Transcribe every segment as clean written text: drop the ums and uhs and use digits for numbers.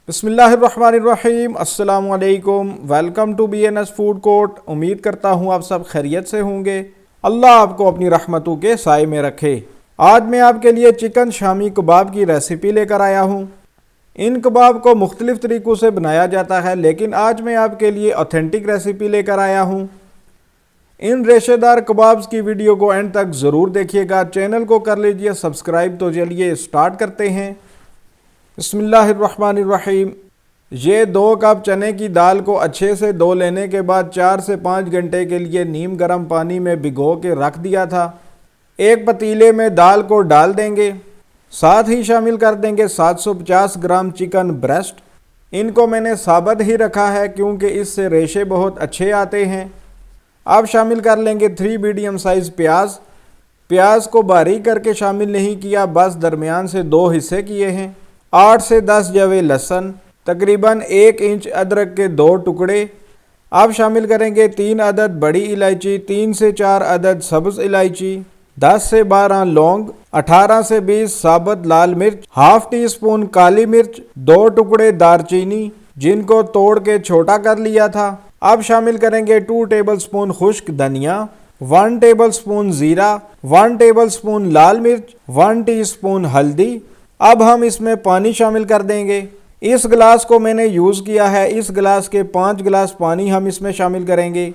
बिस्मिल्लाहिर्रहमानिर्रहीम। अस्सलाम वालेकुम। Welcome to BNS food court. उम्मीद करता हूँ आप सब खैरियत से होंगे। अल्लाह आपको अपनी रहमतों के साए में रखे। आज मैं आपके लिए चिकन शामी कबाब की रेसिपी लेकर आया हूँ। इन कबाब को मुख्तलिफ तरीक़ों से बनाया जाता है, लेकिन आज मैं आपके लिए ऑथेंटिक रेसिपी लेकर आया हूँ। इन रेशेदार कबाब्स की वीडियो को एंड तक ज़रूर देखिएगा। चैनल को कर लीजिए सब्सक्राइब। तो चलिए स्टार्ट करते हैं। बिस्मिल्लाहिर्रहमानिर्रहीम। ये 2 कप चने की दाल को अच्छे से धो लेने के बाद 4 से 5 घंटे के लिए नीम गर्म पानी में भिगो के रख दिया था। एक पतीले में दाल को डाल देंगे, साथ ही शामिल कर देंगे 750 ग्राम चिकन ब्रेस्ट। इनको मैंने साबुत ही रखा है क्योंकि इससे रेशे बहुत अच्छे आते हैं। अब शामिल कर लेंगे 3 मीडियम साइज़ प्याज को बारीक करके शामिल नहीं किया, बस दरमियान से 2 हिस्से किए हैं। 8 से 10 जवे लहसुन, तकरीबन 1 इंच अदरक के 2 टुकड़े। अब शामिल करेंगे 3 अदद बड़ी इलायची, 3 से 4 अदद सब्ज़ इलायची, 10 से 12 लौंग, 18 से 20 साबुत लाल मिर्च, हाफ टी स्पून काली मिर्च, 2 टुकड़े दारचीनी जिनको तोड़ के छोटा कर लिया था। अब शामिल करेंगे 2 टेबलस्पून खुश्क धनिया, 1 टेबलस्पून ज़ीरा, 1 टेबलस्पून लाल मिर्च, 1 टीस्पून हल्दी। अब हम इसमें पानी शामिल कर देंगे। इस गिलास को मैंने यूज़ किया है, इस गिलास के 5 गिलास पानी हम इसमें शामिल करेंगे।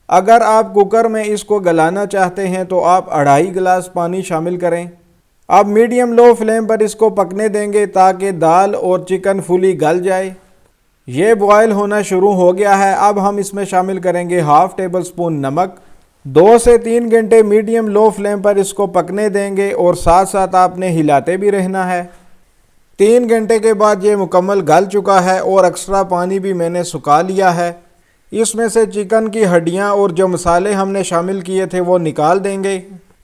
अगर आप कुकर में इसको गलाना चाहते हैं तो आप 2.5 गिलास पानी शामिल करें। अब मीडियम लो फ्लेम पर इसको पकने देंगे ताकि दाल और चिकन फुली गल जाए। ये बॉयल होना शुरू हो गया है। अब हम इसमें शामिल करेंगे हाफ टेबल स्पून नमक। 2 से 3 घंटे मीडियम लो फ्लेम पर इसको पकने देंगे और साथ साथ आपने हिलाते भी रहना है। 3 घंटे के बाद ये मुकम्मल गल चुका है और एक्स्ट्रा पानी भी मैंने सुखा लिया है। इसमें से चिकन की हड्डियां और जो मसाले हमने शामिल किए थे वो निकाल देंगे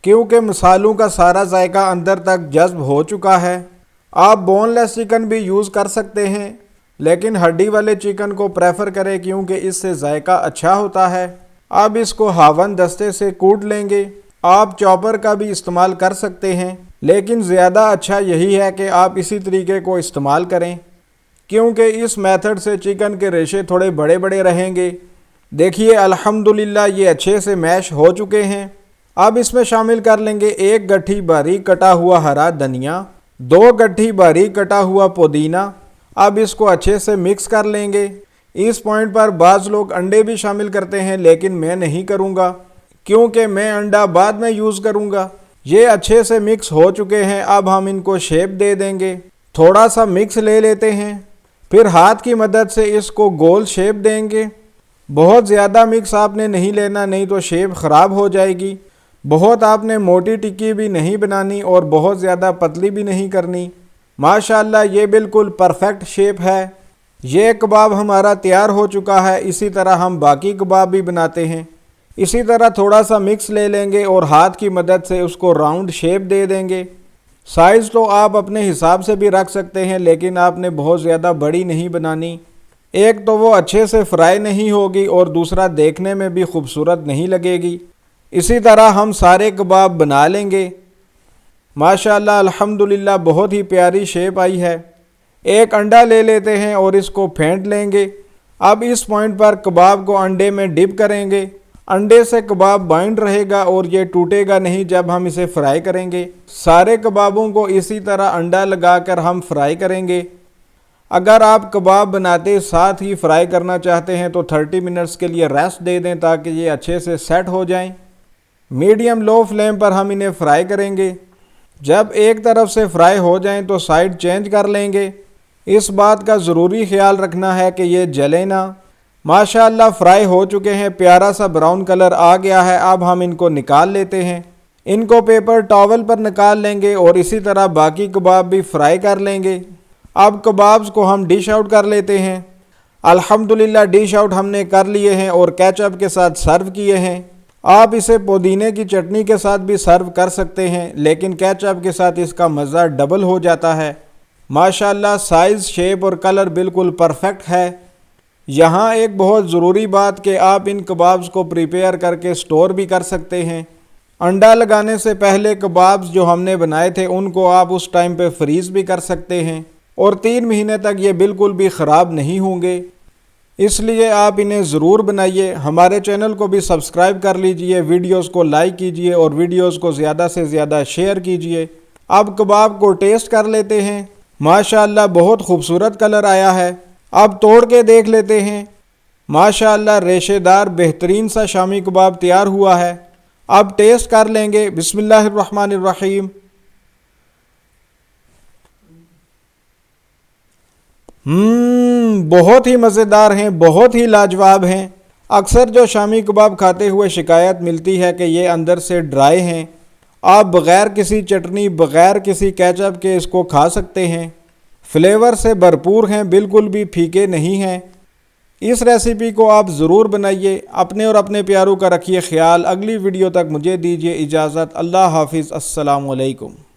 क्योंकि मसालों का सारा जायका अंदर तक जज्ब हो चुका है। आप बोनलेस चिकन भी यूज़ कर सकते हैं, लेकिन हड्डी वाले चिकन को प्रेफर करें क्योंकि इससे जायका अच्छा होता है। अब इसको हावन दस्ते से कूट लेंगे। आप चॉपर का भी इस्तेमाल कर सकते हैं, लेकिन ज़्यादा अच्छा यही है कि आप इसी तरीके को इस्तेमाल करें क्योंकि इस मेथड से चिकन के रेशे थोड़े बड़े बड़े रहेंगे। देखिए अल्हम्दुलिल्लाह ये अच्छे से मैश हो चुके हैं। अब इसमें शामिल कर लेंगे 1 गट्ठी बारीक कटा हुआ हरा धनिया, 2 गट्ठी बारीक कटा हुआ पुदीना। अब इसको अच्छे से मिक्स कर लेंगे। इस पॉइंट पर बाज़ लोग अंडे भी शामिल करते हैं, लेकिन मैं नहीं करूँगा क्योंकि मैं अंडा बाद में यूज़ करूँगा। ये अच्छे से मिक्स हो चुके हैं। अब हम इनको शेप दे देंगे। थोड़ा सा मिक्स ले लेते हैं, फिर हाथ की मदद से इसको गोल शेप देंगे। बहुत ज़्यादा मिक्स आपने नहीं लेना, नहीं तो शेप ख़राब हो जाएगी। बहुत आपने मोटी टिक्की भी नहीं बनानी और बहुत ज़्यादा पतली भी नहीं करनी। माशाल्लाह ये बिल्कुल परफेक्ट शेप है। ये कबाब हमारा तैयार हो चुका है। इसी तरह हम बाकी कबाब भी बनाते हैं। इसी तरह थोड़ा सा मिक्स ले लेंगे और हाथ की मदद से उसको राउंड शेप दे देंगे। साइज़ तो आप अपने हिसाब से भी रख सकते हैं, लेकिन आपने बहुत ज़्यादा बड़ी नहीं बनानी। एक तो वो अच्छे से फ्राई नहीं होगी और दूसरा देखने में भी खूबसूरत नहीं लगेगी। इसी तरह हम सारे कबाब बना लेंगे। माशाल्लाह अल्हम्दुलिल्लाह बहुत ही प्यारी शेप आई है। एक अंडा ले लेते हैं और इसको फेंट लेंगे। अब इस पॉइंट पर कबाब को अंडे में डिप करेंगे। अंडे से कबाब बाइंड रहेगा और ये टूटेगा नहीं जब हम इसे फ्राई करेंगे। सारे कबाबों को इसी तरह अंडा लगाकर हम फ्राई करेंगे। अगर आप कबाब बनाते साथ ही फ्राई करना चाहते हैं तो 30 मिनट्स के लिए रेस्ट दे दें ताकि ये अच्छे से सेट हो जाएं। मीडियम लो फ्लेम पर हम इन्हें फ्राई करेंगे। जब एक तरफ से फ्राई हो जाएं तो साइड चेंज कर लेंगे। इस बात का ज़रूरी ख्याल रखना है कि ये जले ना। माशाल्लाह फ्राई हो चुके हैं, प्यारा सा ब्राउन कलर आ गया है। अब हम इनको निकाल लेते हैं। इनको पेपर टॉवल पर निकाल लेंगे और इसी तरह बाकी कबाब भी फ्राई कर लेंगे। अब कबाब्स को हम डिश आउट कर लेते हैं। अल्हम्दुलिल्लाह डिश आउट हमने कर लिए हैं और केचप के साथ सर्व किए हैं। आप इसे पुदीने की चटनी के साथ भी सर्व कर सकते हैं, लेकिन केचप के साथ इसका मज़ा डबल हो जाता है। माशाल्लाह साइज़, शेप और कलर बिल्कुल परफेक्ट है। यहाँ एक बहुत ज़रूरी बात कि आप इन कबाब्स को प्रिपेयर करके स्टोर भी कर सकते हैं। अंडा लगाने से पहले कबाब्स जो हमने बनाए थे उनको आप उस टाइम पे फ्रीज़ भी कर सकते हैं। اور 3 مہینے تک یہ بالکل بھی خراب نہیں ہوں گے۔ اس لیے آپ انہیں ضرور بنائیے۔ ہمارے چینل کو بھی سبسکرائب کر لیجئے، ویڈیوز کو لائک کیجئے اور ویڈیوز کو زیادہ سے زیادہ شیئر کیجئے۔ اب کباب کو ٹیسٹ کر لیتے ہیں۔ ماشاءاللہ بہت خوبصورت کلر آیا ہے۔ اب توڑ کے دیکھ لیتے ہیں۔ ماشاءاللہ ریشے دار بہترین سا شامی کباب تیار ہوا ہے۔ اب ٹیسٹ کر لیں گے۔ بسم اللہ الرحمن الرحیم۔ بہت ہی مزیدار ہیں، بہت ہی لاجواب ہیں۔ اکثر جو شامی کباب کھاتے ہوئے شکایت ملتی ہے کہ یہ اندر سے ڈرائی ہیں۔ آپ بغیر کسی چٹنی، بغیر کسی کیچپ کے اس کو کھا سکتے ہیں۔ فلیور سے بھرپور ہیں، بالکل بھی پھیکے نہیں ہیں۔ اس ریسیپی کو آپ ضرور بنائیے۔ اپنے اور اپنے پیاروں کا رکھیے خیال۔ اگلی ویڈیو تک مجھے دیجیے اجازت۔ اللہ حافظ۔ السلام علیکم۔